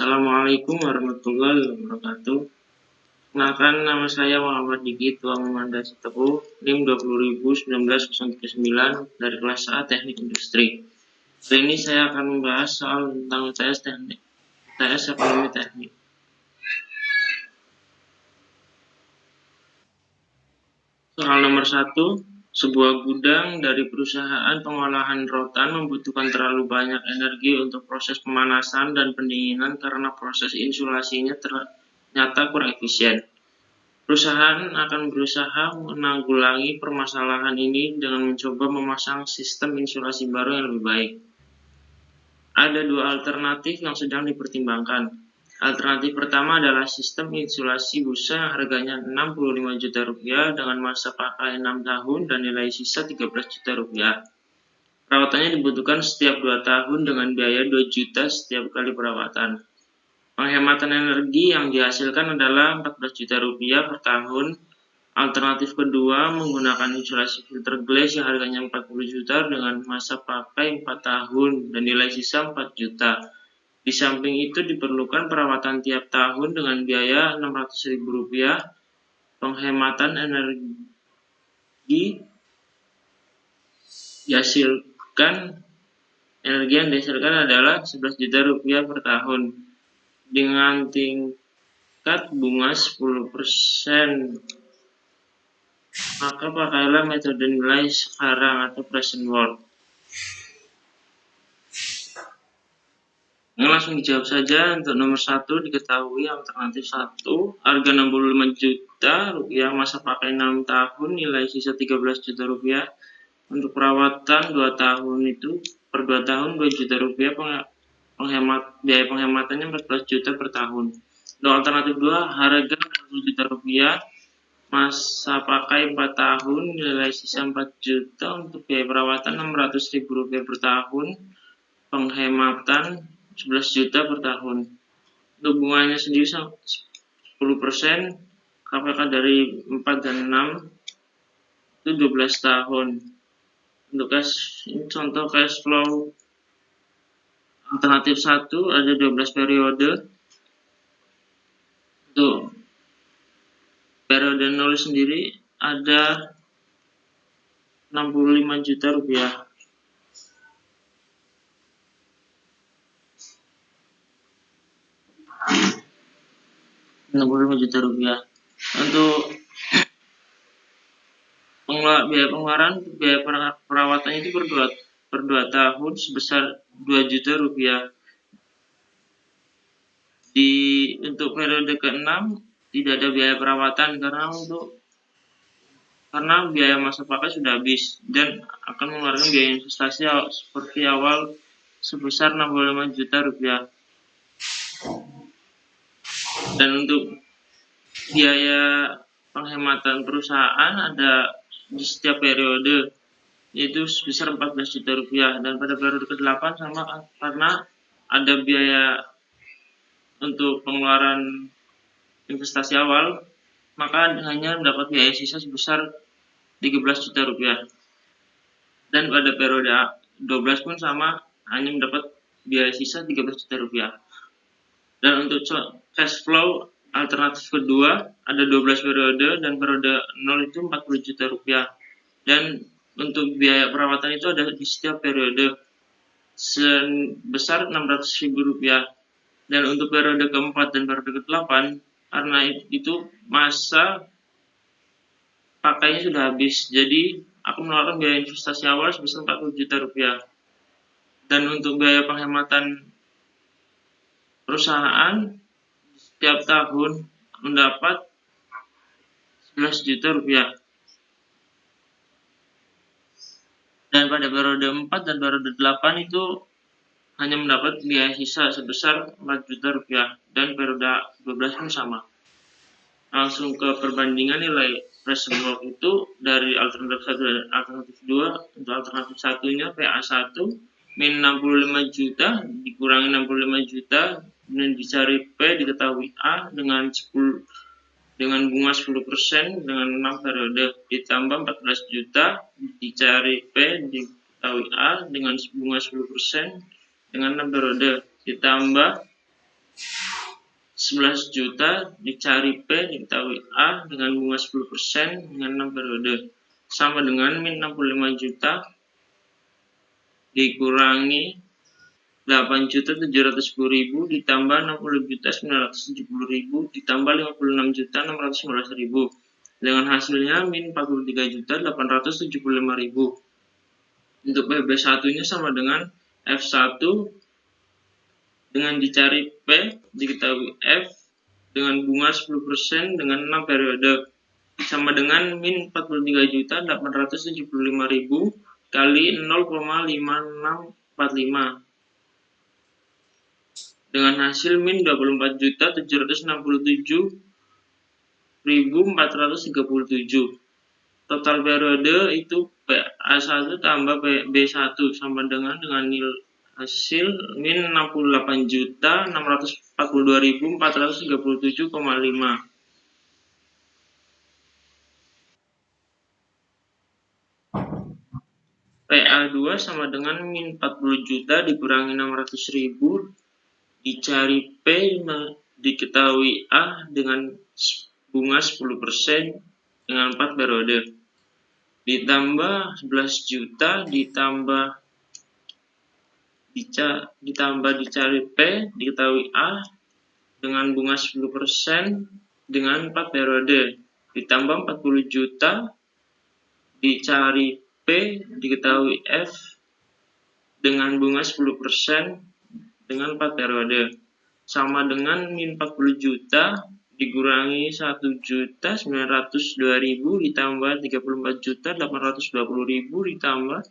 Assalamualaikum warahmatullahi wabarakatuh. Kenalkan, nama saya Muhammad Diki Tuangunanda Sitepu, NIM 20.19.09 dari kelas A Teknik Industri. Kali ini saya akan membahas soal tentang UTS Teknik, UTS Ekonomi Teknik. Soal nomor 1, sebuah gudang dari perusahaan pengolahan rotan membutuhkan terlalu banyak energi untuk proses pemanasan dan pendinginan karena proses insulasinya ternyata kurang efisien. Perusahaan akan berusaha menanggulangi permasalahan ini dengan mencoba memasang sistem insulasi baru yang lebih baik. Ada dua alternatif yang sedang dipertimbangkan. Alternatif pertama adalah sistem insulasi busa yang harganya Rp65 juta dengan masa pakai 6 tahun dan nilai sisa Rp13 juta. Perawatannya dibutuhkan setiap 2 tahun dengan biaya Rp2 juta setiap kali perawatan. Penghematan energi yang dihasilkan adalah Rp14 juta per tahun. Alternatif kedua menggunakan insulasi filter glass yang harganya Rp40 juta dengan masa pakai 4 tahun dan nilai sisa Rp4 juta. Di samping itu diperlukan perawatan tiap tahun dengan biaya Rp600.000. Penghematan energi yang dihasilkan adalah Rp11 juta per tahun dengan tingkat bunga 10%. Maka pakailah metode nilai sekarang atau present worth. Langsung dijawab saja. Untuk nomor 1 diketahui alternatif 1, harga Rp65 juta, masa pakai 6 tahun, nilai sisa Rp13 juta. Untuk perawatan 2 tahun itu per 2 tahun Rp2 juta, biaya penghematannya Rp14 juta per tahun. Untuk alternatif 2, harga Rp40 juta, masa pakai 4 tahun, nilai sisa 4 juta. Untuk biaya perawatan Rp600.000 per tahun, penghematan 11 juta per tahun. Untuk bunganya sendiri 10%, KPK dari 4 dan 6 itu 12 tahun. Untuk contoh cash flow alternatif 1 ada 12 periode. Untuk periode 0 sendiri ada Rp65 juta. Rp65 juta. Untuk biaya pengeluaran, biaya perawatannya itu per 2 tahun sebesar Rp2 juta. Untuk periode ke-6 tidak ada biaya perawatan karena biaya masa pakai sudah habis dan akan mengeluarkan biaya investasi seperti awal sebesar Rp65 juta. Dan untuk biaya penghematan perusahaan ada di setiap periode, yaitu sebesar Rp14 juta. Dan pada periode ke-8 sama karena ada biaya untuk pengeluaran investasi awal, maka hanya mendapat biaya sisa sebesar Rp13 juta. Dan pada periode 12 pun sama, hanya mendapat biaya sisa Rp13 juta. Dan untuk cash flow alternatif kedua ada 12 periode dan periode 0 itu Rp40 juta. Dan untuk biaya perawatan itu ada di setiap periode sebesar Rp600.000. Dan untuk periode ke-4 dan periode ke-8 karena itu masa pakainya sudah habis, jadi aku mengeluarkan biaya investasi awal sebesar Rp40 juta. Dan untuk biaya penghematan perusahaan setiap tahun mendapat Rp11 juta. Dan pada periode 4 dan periode 8 itu hanya mendapat biaya sisa sebesar Rp4 juta. Dan periode 12 pun sama. Langsung ke perbandingan nilai present worth itu dari alternatif 1 dan alternatif 2. Untuk alternatif 1-nya PA1 min 65 juta dikurangi 65 juta dan dicari P diketahui A dengan bunga 10% dengan 6 periode ditambah 14 juta dicari P diketahui A dengan bunga 10% dengan 6 periode ditambah 11 juta dicari P diketahui A dengan bunga 10% dengan 6 periode, sama dengan min 65 juta dikurangi 8.710.000 ditambah 60.970.000 ditambah 56.615.000 dengan hasilnya min 43.875.000. Untuk PB1 nya sama dengan F1 dengan dicari P diketahui F dengan bunga 10% dengan 6 periode sama dengan min 43.875.000 kali 0,5645 dengan hasil min 24.767.437. Total periode itu PA1 tambah B1 sama dengan nilai hasil min 68.642.437,5. PA2 sama dengan min 40 juta dikurangi 600.000 dicari P diketahui A dengan bunga 10% dengan 4 periode ditambah 11 juta ditambah dicari P diketahui A dengan bunga 10% dengan 4 periode ditambah 40 juta dicari P diketahui F dengan bunga 10% dengan 4 periode sama dengan min 40 juta dikurangi 1.902.000 ditambah 34.820.000 ditambah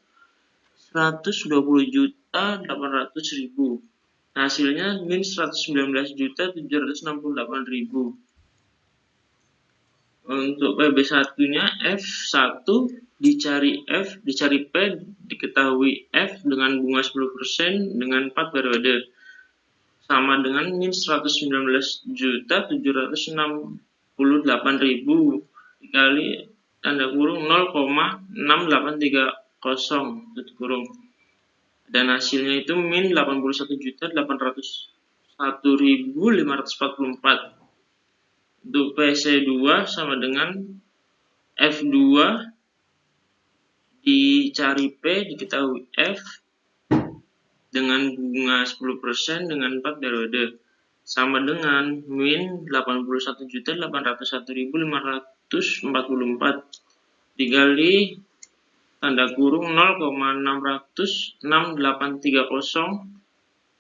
120.800.000. Hasilnya min 119.768.000. Untuk PB1-nya F1 dicari P diketahui F dengan bunga 10% dengan 4 periode sama dengan min 119.768.000 dikali tanda kurung 0,6830 tutup kurung dan hasilnya itu min 81.801.544. Untuk PC2 sama dengan F2 dicari P diketahui F dengan bunga 10% dengan 4 periode sama dengan min 81.801.544 dikali tanda kurung 0,66830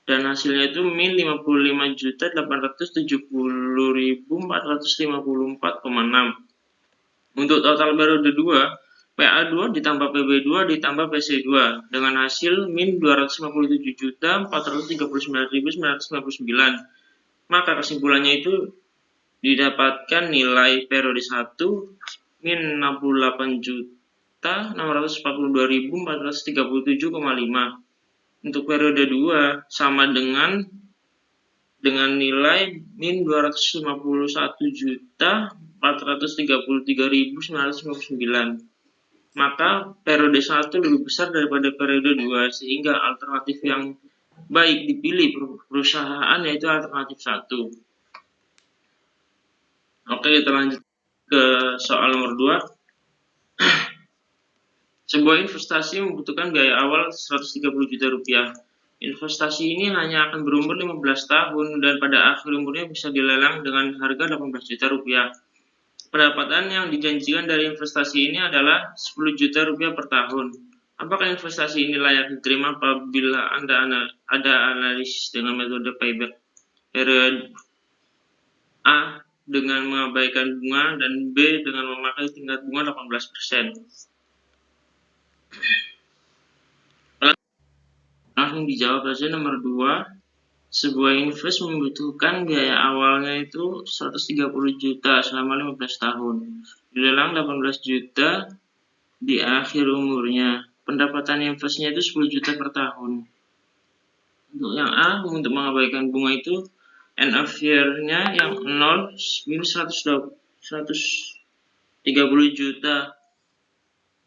dan hasilnya itu min 55.870.454,6. Untuk total periode 2 PA2 ditambah PB2 ditambah PC2 dengan hasil min 257.439.999. Maka kesimpulannya itu didapatkan nilai periode 1 min 68.642.437,5. Untuk periode 2 sama dengan nilai min 251.433.999. Maka periode 1 lebih besar daripada periode 2 sehingga alternatif yang baik dipilih perusahaan yaitu alternatif 1. Oke, kita lanjut ke soal nomor 2. Sebuah investasi membutuhkan biaya awal 130 juta rupiah. Investasi ini hanya akan berumur 15 tahun dan pada akhir umurnya bisa dilelang dengan harga 18 juta rupiah. Pendapatan yang dijanjikan dari investasi ini adalah 10 juta rupiah per tahun. Apakah investasi ini layak diterima apabila Anda ada analisis dengan metode payback period A dengan mengabaikan bunga dan B dengan memakai tingkat bunga 18%. Langsung dijawab saja nomor 2. Sebuah invest membutuhkan biaya awalnya itu 130 juta selama 15 tahun. Dilelang 18 juta di akhir umurnya. Pendapatan investnya itu 10 juta per tahun. Untuk yang A, untuk mengabaikan bunga itu end of year-nya yang 0 minus 130 juta.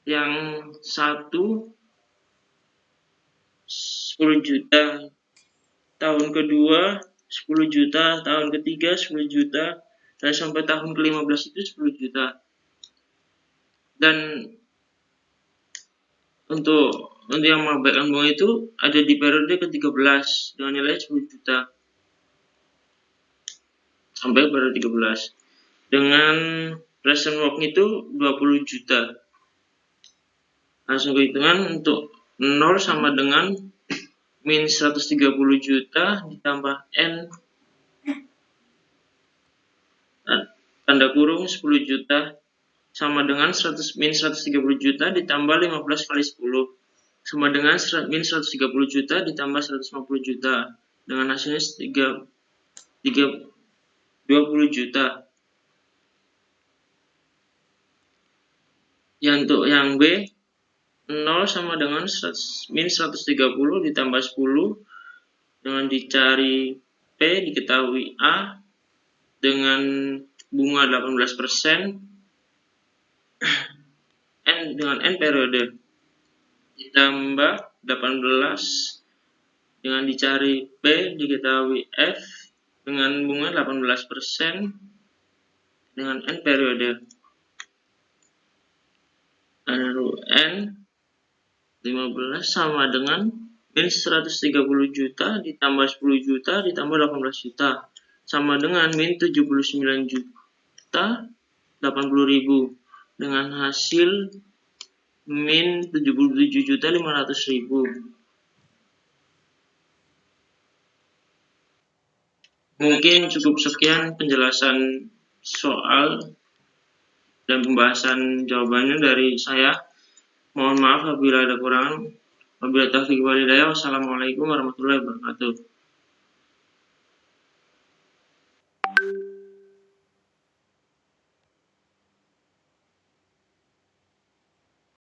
Yang 1 10 juta. Tahun kedua 10 juta, tahun ketiga 10 juta, dan sampai tahun ke-15 itu 10 juta. Dan untuk yang mengabaikan bunga itu ada di periode ke-13 dengan nilai 10 juta sampai periode 13. Dengan present work itu 20 juta. Langsung kehitungan untuk 0 sama dengan min 130 juta ditambah N tanda kurung 10 juta sama dengan min 130 juta ditambah 15 kali 10 sama dengan min 130 juta ditambah 150 juta dengan hasilnya 20 juta. Untuk yang B 0 sama dengan min 130 ditambah 10 dengan dicari P diketahui A dengan bunga 18%, N dengan N periode ditambah 18 dengan dicari P diketahui F dengan bunga 18% dengan N periode. Lalu N 15 sama dengan min 130 juta ditambah 10 juta ditambah 18 juta sama dengan min 79 juta 80.000 dengan hasil min 77 juta 500.000. Mungkin cukup sekian penjelasan soal dan pembahasan jawabannya dari saya. Mohon maaf apabila ada kurangan. Wabillahi taufiq wal hidayah. Wassalamualaikum warahmatullahi wabarakatuh.